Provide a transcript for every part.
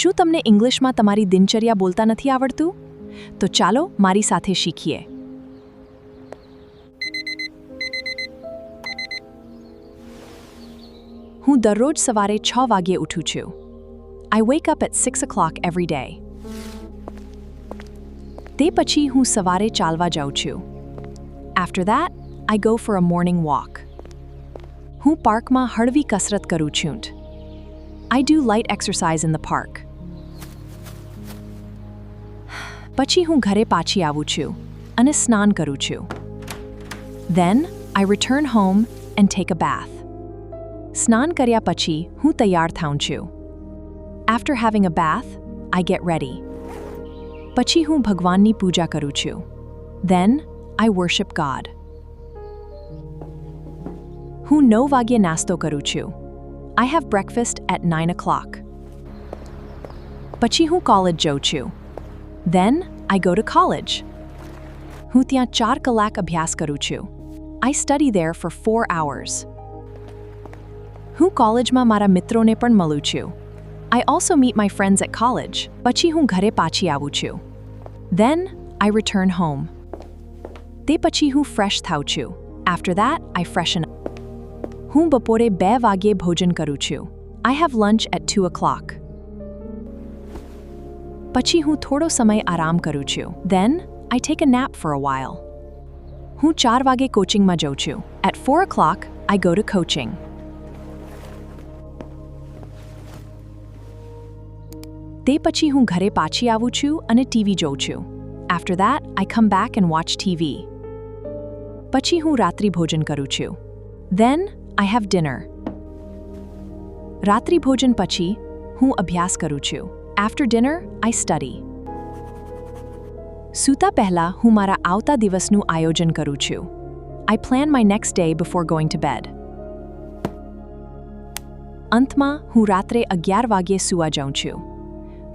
શું તમને ઇંગ્લિશમાં તમારી દિનચર્યા બોલતા નથી આવડતું? તો ચાલો મારી સાથે શીખીએ. હું દરરોજ સવારે 6 વાગ્યે ઉઠું છું. I wake up at 6 o'clock every day. તે પછી હું સવારે ચાલવા જાઉં છું. After that, I go for a morning walk. હું પાર્કમાં હળવી કસરત કરું છું. I do light exercise in the park. પછી હું ઘરે પાછી આવું છું અને સ્નાન કરું છું. Then, I return home and take a bath. સ્નાન કર્યા પછી હું તૈયાર થાઉં છું. After having a bath, I get ready. પછી હું ભગવાનની પૂજા કરું છું. Then, I worship God. હું 9 વાગ્યે નાસ્તો કરું છું. I have breakfast at 9 o'clock. પછી હું કોલેજ જાઉં છું. Then, I go to college. હું ત્યાં 4 કલાક અભ્યાસ કરું છું. I study there for 4 hours. હું કોલેજમાં મારા મિત્રોને પણ મળું છું. I also meet my friends at college. પછી હું ઘરે પાછી આવું છું. Then, I return home. તે પછી હું ફ્રેશ થાઉં છું. After that, I freshen up. હું બપોરે 2 વાગ્યે ભોજન કરું છું. I have lunch at 2 o'clock. પછી હું થોડો સમય આરામ કરું છું. Then, I take a nap for a while. હું 4 વાગે કોચિંગમાં જાઉં છું. At 4 o'clock, I go to coaching. તે પછી હું ઘરે પાછી આવું છું અને ટીવી જોઉં છું. After that, I come back and watch TV. પછી હું રાત્રિ ભોજન કરું છું. Then, I have dinner. રાત્રિ ભોજન પછી હું અભ્યાસ કરું છું. After dinner, I study. સૂતા પહેલા હું મારા આવતા દિવસનું આયોજન કરું છું. I plan my next day before going to bed. અંતમાં હું રાત્રે 11 વાગ્યે સૂવા જાઉં છું.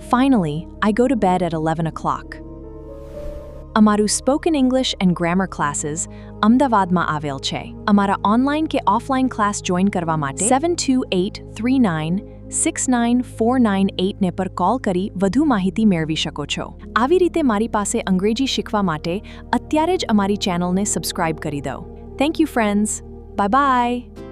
Finally, I go to bed at 11 o'clock. અમારું spoken English and grammar classes અમદાવાદમાં આવેલ છે. અમારા ઓનલાઈન કે ઓફલાઈન ક્લાસ જોઈન કરવા માટે 7283969498 ને પર કોલ કરી વધુ માહિતી મેળવી શકો છો. આવી રીતે મારી પાસે અંગ્રેજી શીખવા માટે અત્યારે જ અમારી ચેનલને સબસ્ક્રાઇબ કરી દો. Thank you friends. Bye bye.